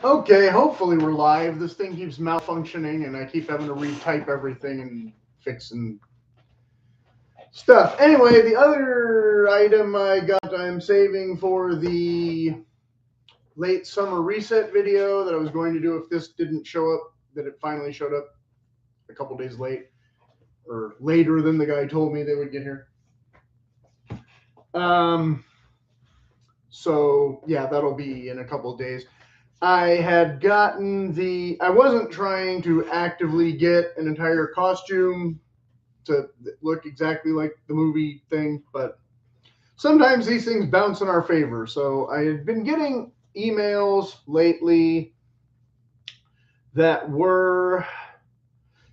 Okay, hopefully we're live. This thing keeps malfunctioning and I keep having to retype everything and fixing stuff. Anyway, the other item I got, I'm saving for the late summer reset video that I was going to do if this didn't show up, that it finally showed up a couple days late or later than the guy told me they would get here. Um, so yeah, that'll be in a couple of days. I had gotten I wasn't trying to actively get an entire costume to look exactly like the movie thing, but sometimes these things bounce in our favor. So I had been getting emails lately that were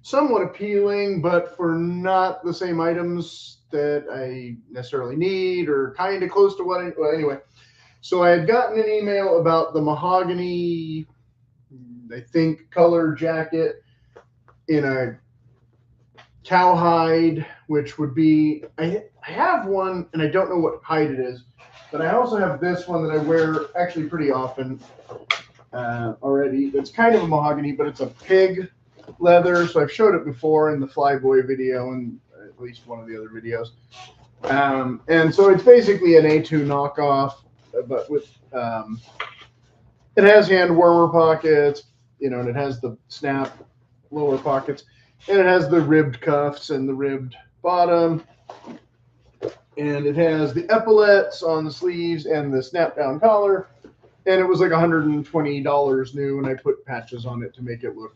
somewhat appealing, but for not the same items that I necessarily need or kind of close to well, anyway. So I had gotten an email about the mahogany, I think, color jacket in a cowhide, which would be, I have one and I don't know what hide it is, but I also have this one that I wear actually pretty often already. It's kind of a mahogany, but it's a pig leather. So I've showed it before in the Flyboy video and at least one of the other videos. And so it's basically an A2 knockoff, but with it has hand warmer pockets, and it has the snap lower pockets, and it has the ribbed cuffs and the ribbed bottom, and it has the epaulets on the sleeves and the snap down collar, and it was like $120 new, and I put patches on it to make it look,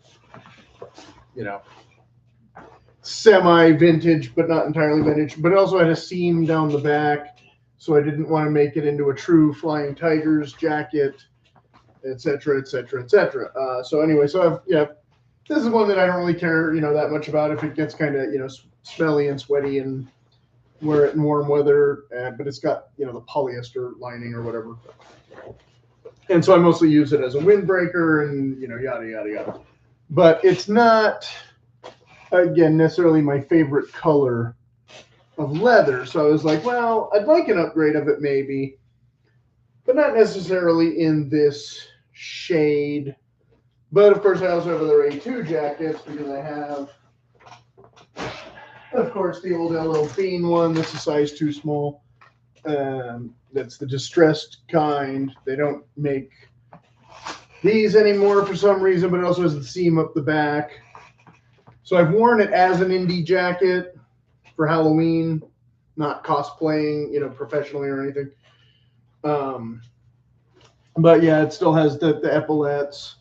semi vintage, but not entirely vintage. But it also had a seam down the back, so I didn't want to make it into a true Flying Tigers jacket, etc., etc., etc. So anyway, this is one that I don't really care, that much about if it gets kind of, smelly and sweaty and wear it in warm weather. But it's got, the polyester lining or whatever. And so I mostly use it as a windbreaker and, yada, yada, yada. But it's not, again, necessarily my favorite color of leather. So I was like, well, I'd like an upgrade of it maybe, but not necessarily in this shade. But of course, I also have other A2 jackets because I have, of course, the old LL Bean one. This is size too small. That's the distressed kind. They don't make these anymore for some reason, but it also has the seam up the back. So I've worn it as an Indy jacket for Halloween, not cosplaying, professionally or anything. But yeah, it still has the epaulets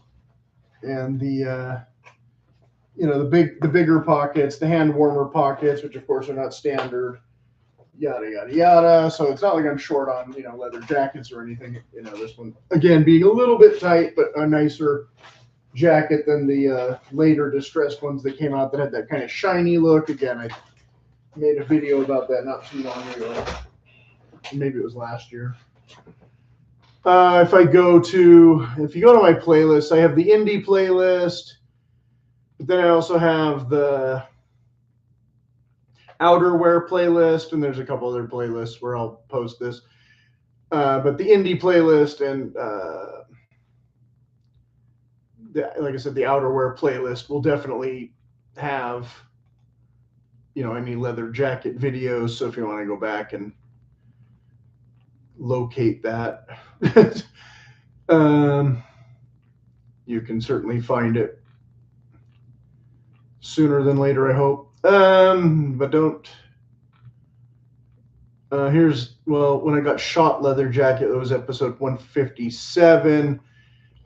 and the the bigger pockets, the hand warmer pockets, which of course are not standard, yada yada yada. So it's not like I'm short on leather jackets or anything. This one again being a little bit tight, but a nicer jacket than the later distressed ones that came out that had that kind of shiny look. Again, I made a video about that not too long ago. Maybe it was last year. If you go to my playlist, I have the Indy playlist, but then I also have the outerwear playlist, and there's a couple other playlists where I'll post this. But the Indy playlist and like I said, the outerwear playlist will definitely have any leather jacket videos. So if you want to go back and locate that, you can certainly find it sooner than later, I hope. But don't. When I got shot leather jacket, that was episode 157.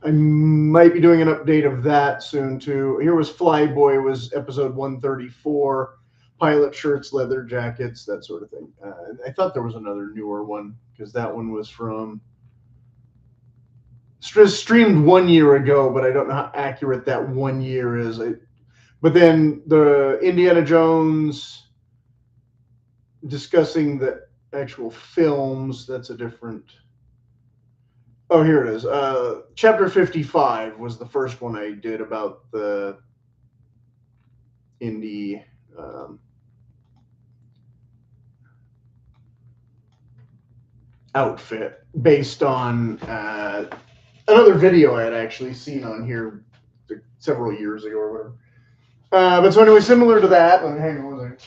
I might be doing an update of that soon too. Here was Flyboy, was episode 134. Pilot shirts, leather jackets, that sort of thing. I thought there was another newer one because that one was from streamed 1 year ago, but I don't know how accurate that 1 year is. But then the Indiana Jones discussing the actual films, that's a different. Oh, here it is. Chapter 55 was the first one I did about the Indy outfit based on another video I had actually seen on here several years ago or whatever. But so anyway, similar to that. Hang on one second.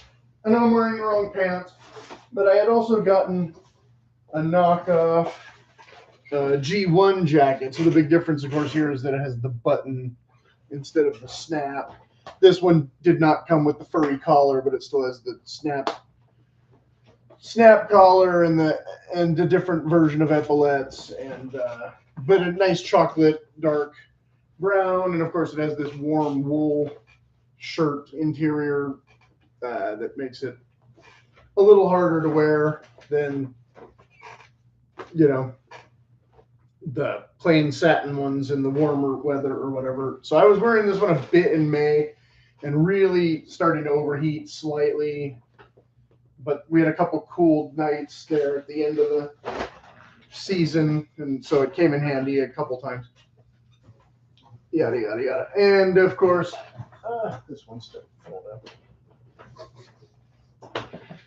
I know I'm wearing the wrong pants, but I had also gotten a knockoff G1 jacket. So the big difference, of course, here is that it has the button instead of the snap. This one did not come with the furry collar, but it still has the snap collar and a different version of epaulettes, and but a nice chocolate dark brown, and of course it has this warm wool shirt interior that makes it a little harder to wear than, you know, the plain satin ones in the warmer weather or whatever. So I was wearing this one a bit in May and really starting to overheat slightly, but we had a couple cool nights there at the end of the season, and so it came in handy a couple times. Yada, yada, yada. And of course, this one's still fold up.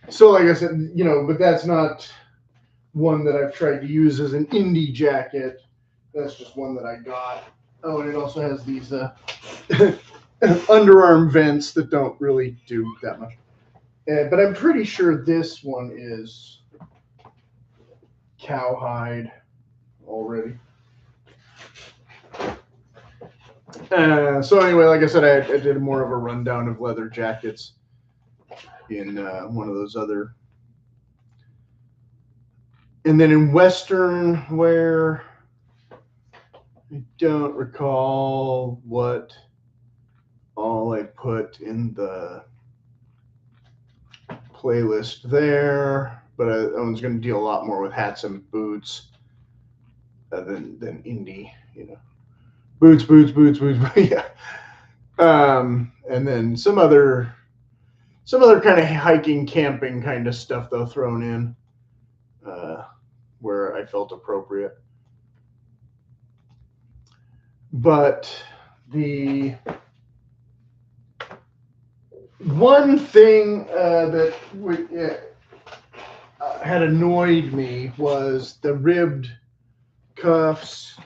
So like I said, you know, but that's not one that I've tried to use as an Indy jacket. That's just one that I got. Oh, and it also has these underarm vents that don't really do that much. But I'm pretty sure this one is cowhide already. So anyway, like I said, I did more of a rundown of leather jackets in one of those other. And then in Western wear, I don't recall what all I put in the playlist there, but I was going to deal a lot more with hats and boots than Indy, you know. Boots, yeah. And then some other kind of hiking, camping kind of stuff though thrown in where I felt appropriate. But the one thing that had annoyed me was the ribbed cuffs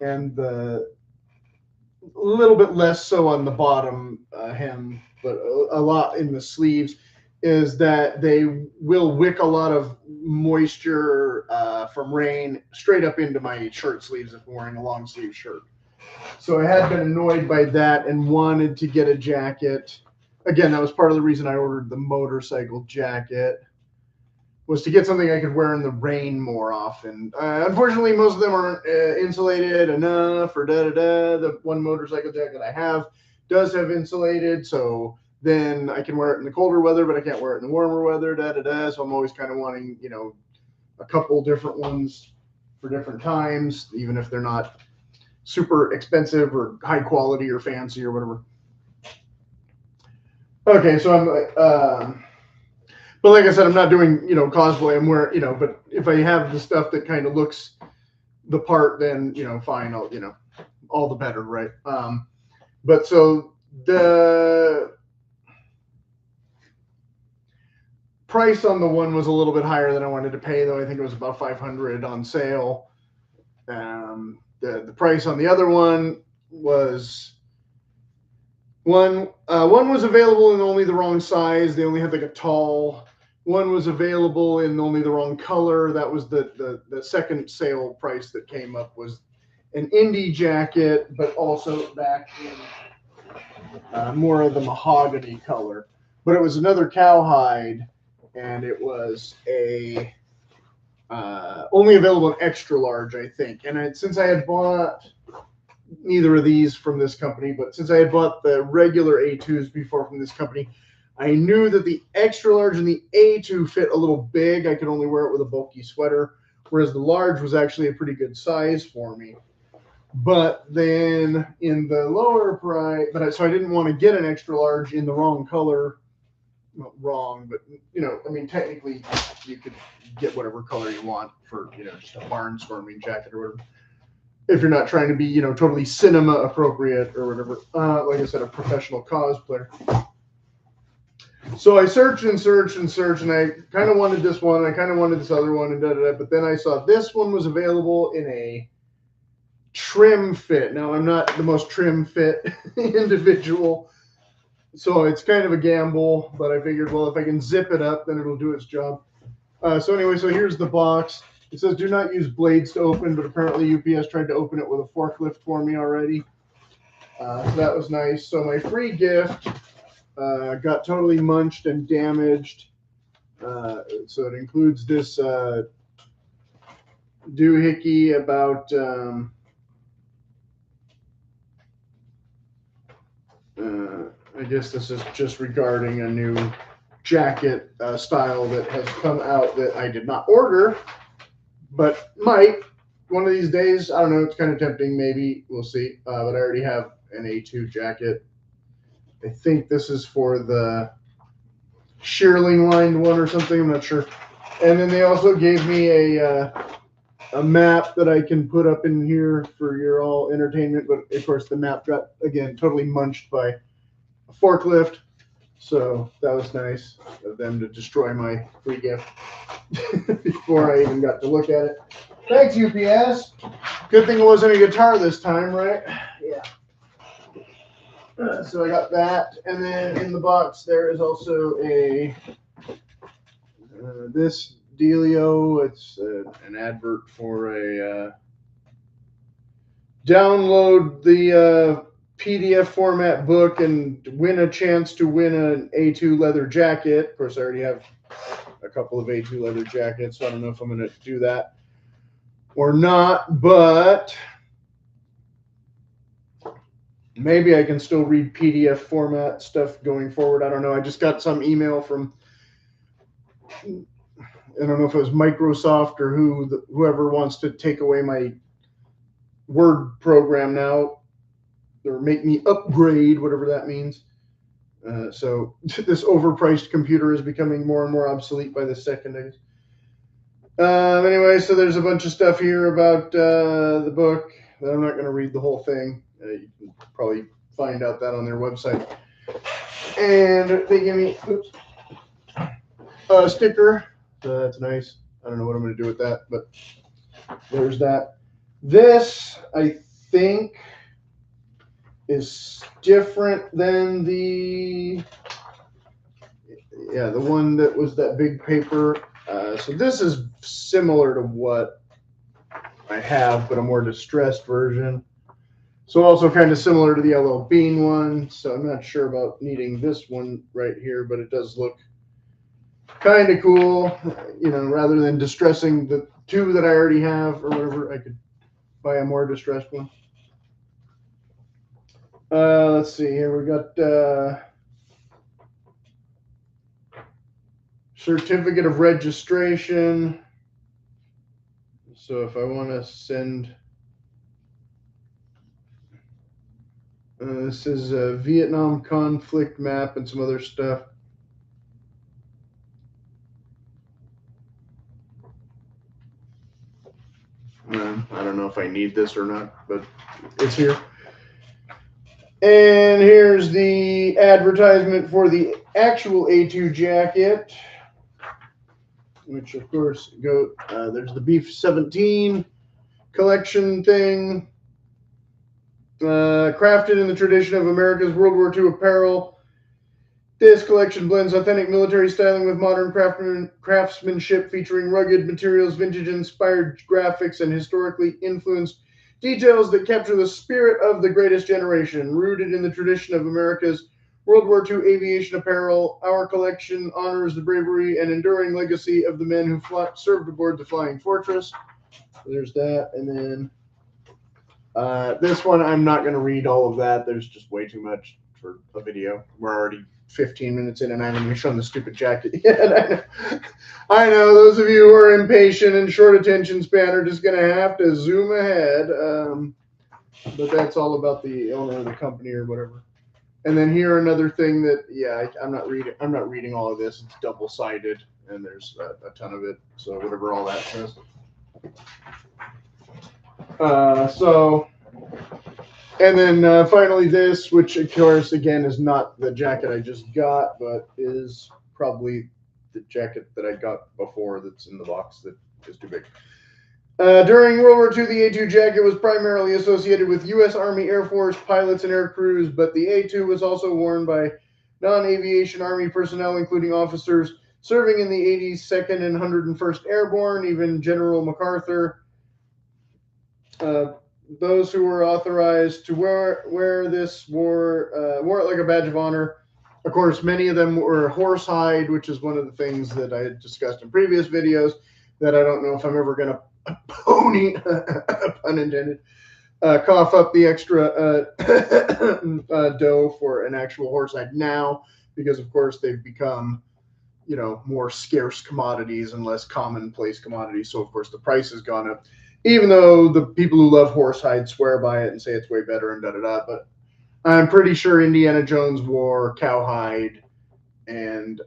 and the a little bit less so on the bottom hem, but a lot in the sleeves, is that they will wick a lot of moisture from rain straight up into my shirt sleeves if I'm wearing a long sleeve shirt. So I had been annoyed by that and wanted to get a jacket. Again, that was part of the reason I ordered the motorcycle jacket, was to get something I could wear in the rain more often. Unfortunately, most of them aren't insulated enough or da-da-da. The one motorcycle jacket I have does have insulated, so then I can wear it in the colder weather, but I can't wear it in the warmer weather, da-da-da. So I'm always kind of wanting, you know, a couple different ones for different times, even if they're not super expensive or high quality or fancy or whatever. Okay, so I'm but like I said, I'm not doing, you know, cosplay. I'm wearing, you know, but if I have the stuff that kind of looks the part, then, you know, fine, I'll, you know, all the better, right? But so the price on the one was a little bit higher than I wanted to pay, though. I think it was about $500 on sale. The price on the other one was one was available in only the wrong size. They only had like a tall. One was available in only the wrong color. That was the second sale price that came up, was an Indy jacket, but also back in more of the mahogany color. But it was another cowhide, and it was a only available in extra large, I think. And since I had bought neither of these from this company, but since I had bought the regular A2s before from this company, I knew that the extra large and the A2 fit a little big. I could only wear it with a bulky sweater, whereas the large was actually a pretty good size for me. But then in the lower price, so I didn't want to get an extra large in the wrong color. Not wrong, but, you know, I mean, technically you could get whatever color you want for, you know, just a barnstorming jacket or whatever, if you're not trying to be, you know, totally cinema appropriate or whatever. Like I said, a professional cosplayer. So I searched and searched and searched, and I kind of wanted this one, I kind of wanted this other one, and da-da-da. But then I saw this one was available in a trim fit. Now, I'm not the most trim fit individual, so it's kind of a gamble, but I figured, well, if I can zip it up, then it'll do its job. So anyway, so here's the box. It says do not use blades to open, but apparently UPS tried to open it with a forklift for me already. So that was nice. So my free gift got totally munched and damaged. So it includes this doohickey about I guess this is just regarding a new jacket style that has come out that I did not order, but might one of these days. I don't know. It's kind of tempting. Maybe we'll see. But I already have an A2 jacket. I think this is for the shearling lined one or something. I'm not sure. And then they also gave me a map that I can put up in here for your all entertainment. But of course, the map got again totally munched by a forklift. So that was nice of them to destroy my free gift before I even got to look at it. Thanks, UPS. Good thing it wasn't a guitar this time, right? Yeah. So I got that. And then in the box, there is also a this dealio. It's an advert for a download the PDF format book and win a chance to win an A2 leather jacket. Of course, I already have a couple of A2 leather jackets, so I don't know if I'm going to do that or not, but maybe I can still read PDF format stuff going forward. I don't know. I just got some email from, I don't know if it was Microsoft or whoever wants to take away my Word program now, or make me upgrade, whatever that means. So this overpriced computer is becoming more and more obsolete by the second, I guess. Anyway, so there's a bunch of stuff here about the book. I'm not going to read the whole thing. You can probably find out that on their website. And they give me a sticker. So that's nice. I don't know what I'm going to do with that, but there's that. This, I think, is different than the one that was that big paper. So this is similar to what I have, but a more distressed version. So also kind of similar to the LL Bean one. So I'm not sure about needing this one right here, but it does look kind of cool. You know, rather than distressing the two that I already have or whatever, I could buy a more distressed one. Let's see here. We got certificate of registration. So if I want to send, this is a Vietnam conflict map and some other stuff. I don't know if I need this or not, but it's here. And here's the advertisement for the actual A2 jacket, which of course there's the Beef 17 collection thing. Crafted in the tradition of America's World War II apparel, this collection blends authentic military styling with modern craftsmanship, featuring rugged materials, vintage-inspired graphics, and historically influenced details that capture the spirit of the greatest generation. Rooted in the tradition of America's World War II aviation apparel, our collection honors the bravery and enduring legacy of the men who served aboard the Flying Fortress. There's that. And then this one, I'm not going to read all of that. There's just way too much for a video. We're already 15 minutes in and I haven't even shown the stupid jacket yet. I know those of you who are impatient and short attention span are just going to have to zoom ahead. But that's all about the owner of the company or whatever. And then here another thing that, I'm not reading all of this. It's double-sided and there's a ton of it. So whatever all that says. And then finally this, which of course, again, is not the jacket I just got, but is probably the jacket that I got before that's in the box that is too big. During World War II, the A-2 jacket was primarily associated with U.S. Army Air Force pilots and air crews, but the A-2 was also worn by non-aviation Army personnel, including officers serving in the 82nd and 101st Airborne, even General MacArthur. Those who were authorized to wear this wore it like a badge of honor. Of course, many of them were horsehide, which is one of the things that I had discussed in previous videos that I don't know if I'm ever going to pony, pun intended, cough up the extra dough for an actual horsehide now, because of course they've become, you know, more scarce commodities and less commonplace commodities. So of course the price has gone up, even though the people who love horsehide swear by it and say it's way better and da-da-da. But I'm pretty sure Indiana Jones wore cowhide. And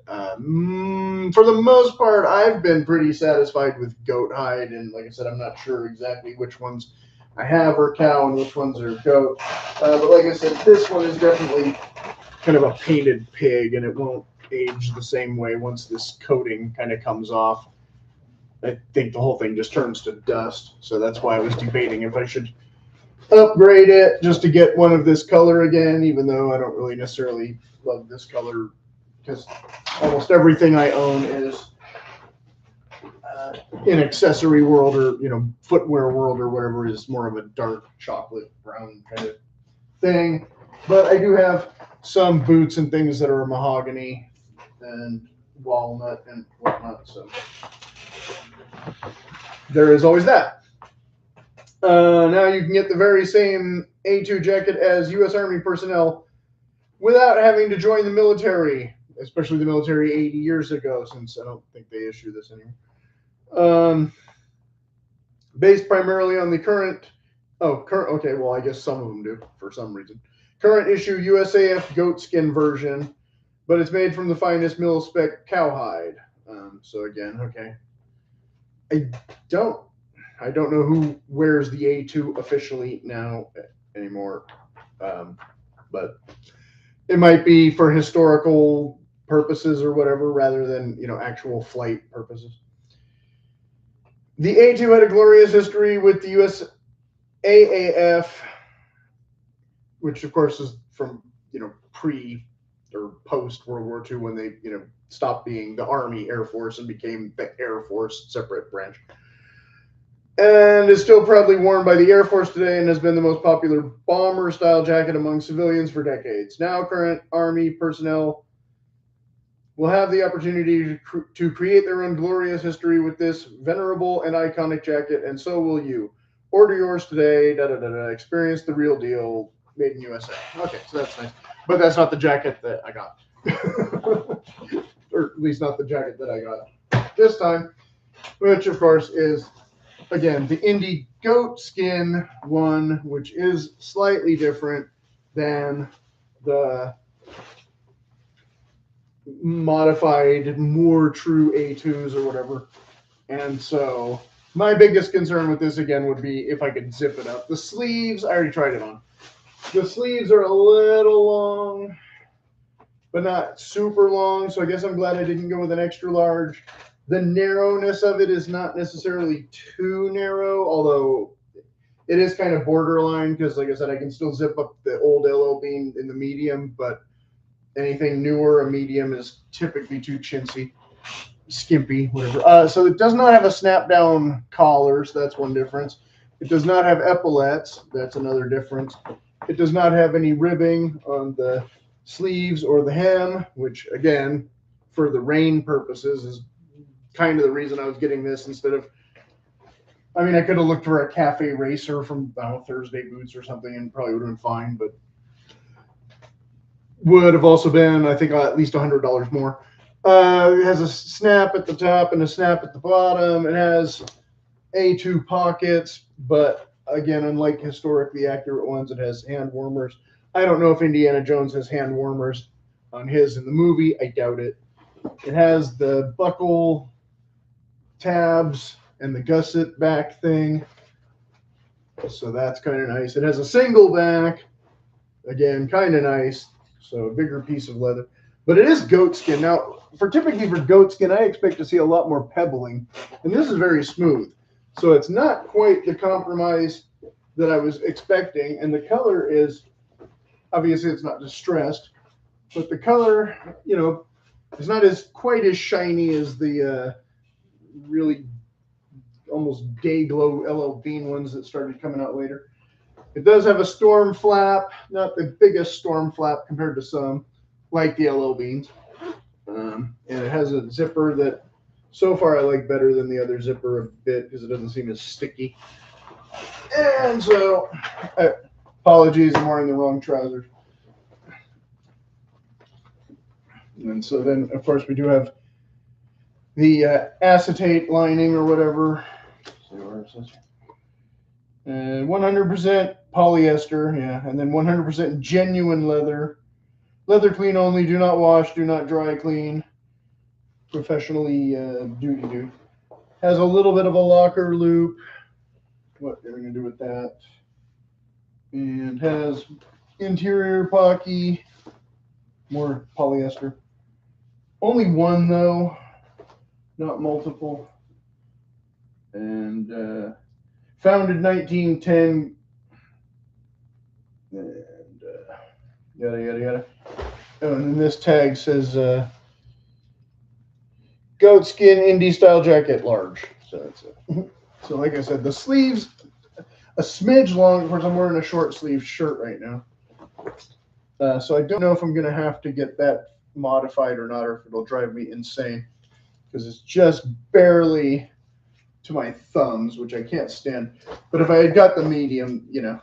for the most part, I've been pretty satisfied with goat hide. And like I said, I'm not sure exactly which ones I have are cow and which ones are goat. But like I said, this one is definitely kind of a painted pig, and it won't age the same way once this coating kind of comes off. I think the whole thing just turns to dust. So that's why I was debating if I should upgrade it just to get one of this color again, even though I don't really necessarily love this color, because almost everything I own is in accessory world, or, you know, footwear world or whatever, is more of a dark chocolate brown kind of thing. But I do have some boots and things that are mahogany and walnut and whatnot. So there is always that. Now you can get the very same A-2 jacket as U.S. Army personnel without having to join the military, especially the military 80 years ago, since I don't think they issue this anymore. Based primarily on the current, okay, well, I guess some of them do for some reason. Current issue USAF goatskin version, but it's made from the finest mil-spec cowhide. So again, okay. I don't know who wears the A-2 officially now anymore, but it might be for historical purposes or whatever, rather than, you know, actual flight purposes. The A-2 had a glorious history with the US AAF, which of course is from, you know, pre or post World War II, when they, you know, stopped being the Army Air Force and became the Air Force separate branch. And is still proudly worn by the Air Force today, and has been the most popular bomber-style jacket among civilians for decades. Now, current Army personnel will have the opportunity to create their own glorious history with this venerable and iconic jacket, and so will you. Order yours today. Experience the real deal, made in USA. Okay, so that's nice. But that's not the jacket that I got. Or at least not the jacket that I got this time, which of course is, again, the Indy goat skin one, which is slightly different than the modified, more true A2s or whatever. And so my biggest concern with this, again, would be if I could zip it up. The sleeves, I already tried it on. The sleeves are a little long, but not super long. So I guess I'm glad I didn't go with an extra large. The narrowness of it is not necessarily too narrow, although it is kind of borderline, because like I said, I can still zip up the old LL Bean in the medium, but anything newer, a medium is typically too chintzy, skimpy, whatever. So it does not have a snap down collar, so that's one difference. It does not have epaulets, that's another difference. It does not have any ribbing on the sleeves or the hem, which again, for the rain purposes, is kind of the reason I was getting this instead of, I mean, I could have looked for a Cafe Racer from, I don't know, Thursday Boots or something, and probably would have been fine, but would have also been, I think, at least $100 more. It has a snap at the top and a snap at the bottom. It has A2 pockets, but again, unlike historically accurate ones, it has hand warmers. I don't know if Indiana Jones has hand warmers on his in the movie. I doubt it. It has the buckle tabs and the gusset back thing, so that's kind of nice. It has a single back, again, kind of nice, so a bigger piece of leather, but it is goat skin. Now, typically for goat skin, I expect to see a lot more pebbling, and this is very smooth. So it's not quite the compromise that I was expecting. And the color is, obviously it's not distressed, but the color, you know, it's not as quite as shiny as the really almost day glow LL Bean ones that started coming out later. It does have a storm flap, not the biggest storm flap compared to some, like the LL Beans. And it has a zipper that so far I like better than the other zipper a bit because it doesn't seem as sticky. And so, apologies, I'm wearing the wrong trousers. And so then, of course, we do have the acetate lining or whatever. Let's see, where is this? And 100% polyester, yeah, and then 100% genuine leather. Leather clean only, do not wash, do not dry clean. Professionally duty. Has a little bit of a locker loop. What they're going to do with that. And has interior pocky, more polyester. Only one though, not multiple. And founded 1910. And yada yada yada. Oh, and then this tag says goat skin Indy style jacket, large. So that's it. So like I said, the sleeves a smidge long. Of course, I'm wearing a short sleeve shirt right now. So I don't know if I'm going to have to get that modified or not, or if it'll drive me insane, because it's just barely to my thumbs, which I can't stand. But if I had got the medium, you know,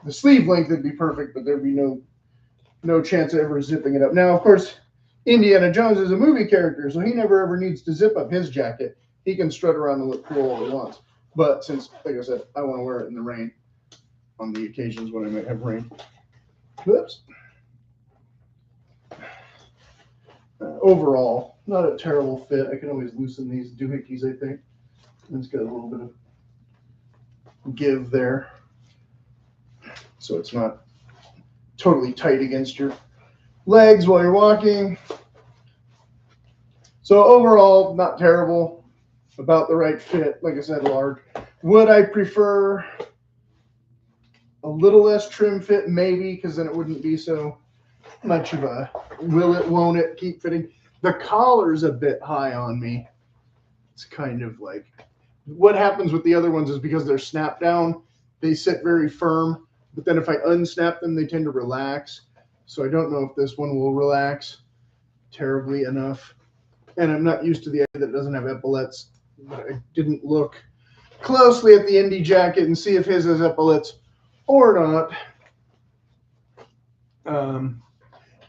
the sleeve length would be perfect, but there'd be no chance of ever zipping it up. Now, of course, Indiana Jones is a movie character, so he never ever needs to zip up his jacket. He can strut around and look cool all he wants. But since, like I said, I want to wear it in the rain on the occasions when I might have rain. Whoops. Overall, not a terrible fit. I can always loosen these doohickeys, I think. It's got a little bit of give there, so it's not totally tight against your legs while you're walking. So overall, not terrible, about the right fit. Like I said, large. Would I prefer a little less trim fit? Maybe, because then it wouldn't be so much of a will it, won't it, keep fitting. The collar's a bit high on me. It's kind of like, what happens with the other ones is because they're snap down, they sit very firm, but then if I unsnap them, they tend to relax. So I don't know if this one will relax terribly enough. And I'm not used to the idea that it doesn't have epaulets. But I didn't look closely at the Indy jacket and see if his has epaulets or not.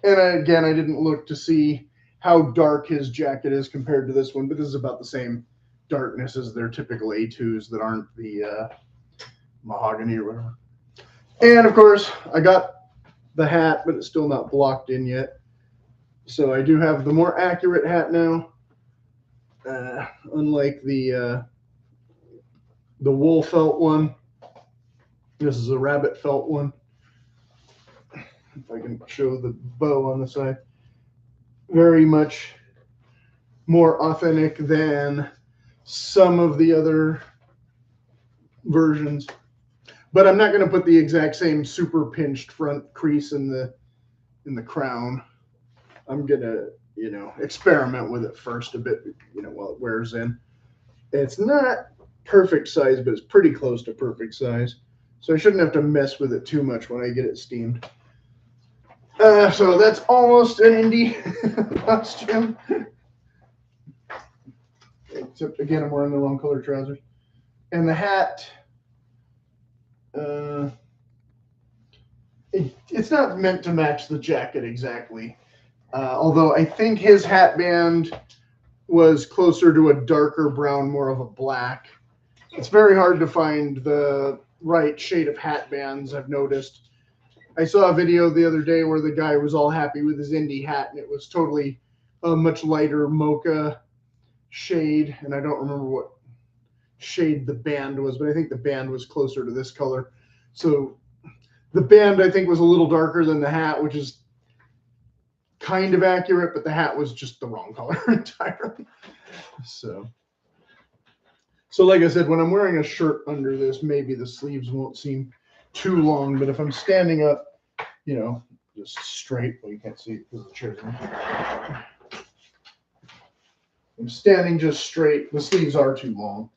Again, I didn't look to see how dark his jacket is compared to this one, but this is about the same darkness as their typical A2s that aren't the mahogany or whatever. And of course, I got the hat, but it's still not blocked in yet. So I do have the more accurate hat now, unlike the wool felt one. This is a rabbit felt one. If I can show the bow on the side. Very much more authentic than some of the other versions. But I'm not going to put the exact same super pinched front crease in the crown. I'm going to, you know, experiment with it first a bit, you know, while it wears in. It's not perfect size, but it's pretty close to perfect size. So I shouldn't have to mess with it too much when I get it steamed. So that's almost an Indy costume. Except, again, I'm wearing the wrong color trousers. And the hat, it's not meant to match the jacket exactly. Although I think his hat band was closer to a darker brown, more of a black. It's very hard to find the right shade of hat bands, I've noticed. I saw a video the other day where the guy was all happy with his Indy hat, and it was totally a much lighter mocha shade, and I don't remember what shade the band was, but I think the band was closer to this color. So the band, I think, was a little darker than the hat, which is kind of accurate, but the hat was just the wrong color entirely. So So like I said, when I'm wearing a shirt under this, maybe the sleeves won't seem too long, but if I'm standing up, you know, just straight, well, you can't see it because the chair's in. I'm standing just straight, the sleeves are too long.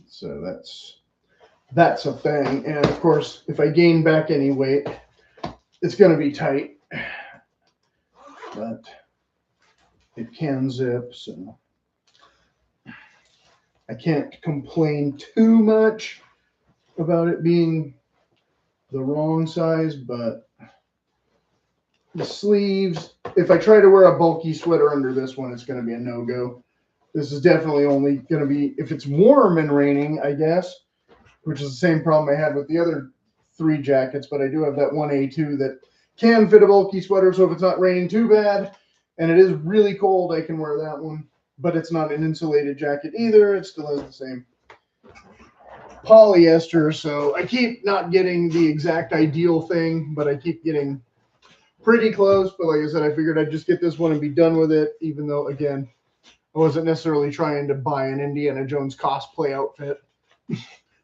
So that's a thing. And of course, if I gain back any weight, it's going to be tight, but it can zip, so I can't complain too much about it being the wrong size, but the sleeves, if I try to wear a bulky sweater under this one, it's going to be a no-go. This is definitely only going to be, if it's warm and raining, I guess, which is the same problem I had with the other 3 jackets, but I do have that one A2 that can fit a bulky sweater, so if it's not raining too bad, and it is really cold, I can wear that one. But it's not an insulated jacket either. It still has the same polyester, so I keep not getting the exact ideal thing, but I keep getting pretty close. But like I said, I figured I'd just get this one and be done with it, even though, again, I wasn't necessarily trying to buy an Indiana Jones cosplay outfit.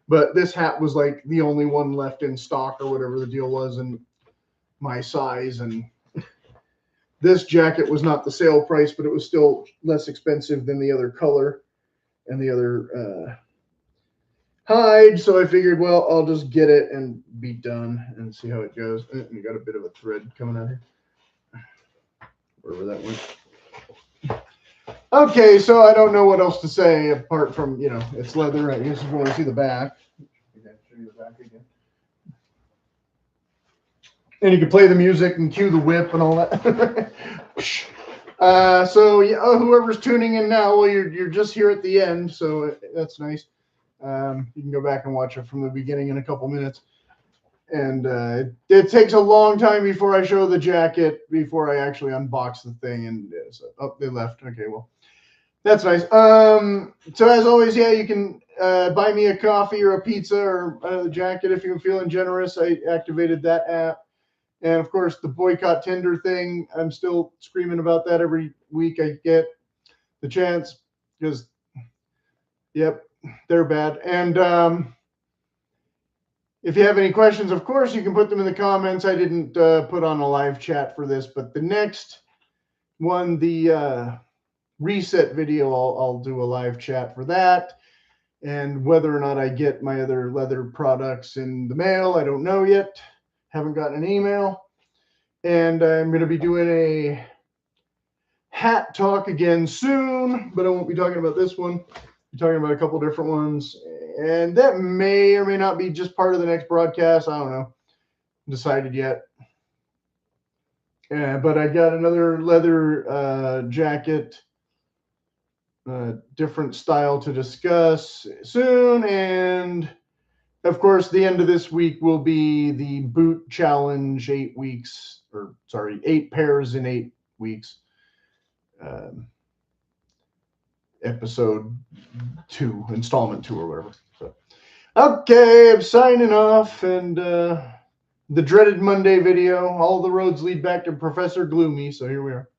But this hat was like the only one left in stock or whatever the deal was in my size, and this jacket was not the sale price, but it was still less expensive than the other color and the other hide. So I figured, well, I'll just get it and be done and see how it goes. And you got a bit of a thread coming out here. Wherever that went. Okay, so I don't know what else to say apart from, you know, it's leather. I guess if you want to see the back. Again, show you the back again. And you can play the music and cue the whip and all that. So yeah, whoever's tuning in now, well, you're just here at the end, so that's nice. You can go back and watch it from the beginning in a couple minutes. And it takes a long time before I show the jacket, before I actually unbox the thing. And so, oh, they left. Okay, well, that's nice. So as always, yeah, you can buy me a coffee or a pizza or a jacket if you're feeling generous. I activated that app. And of course, the boycott Tinder thing, I'm still screaming about that every week I get the chance because, yep, they're bad. And if you have any questions, of course, you can put them in the comments. I didn't put on a live chat for this, but the next one, the reset video, I'll do a live chat for that. And whether or not I get my other leather products in the mail, I don't know yet. Haven't gotten an email. And I'm going to be doing a hat talk again soon, but I won't be talking about this one. I'm talking about a couple different ones. And that may or may not be just part of the next broadcast. I don't know. Decided yet. But I got another leather jacket, different style to discuss soon. And of course, the end of this week will be the boot challenge, 8 weeks, or sorry, 8 pairs in 8 weeks. Episode 2, installment 2 or whatever. So, okay, I'm signing off, and the dreaded Monday video. All the roads lead back to Professor Gloomy, so here we are.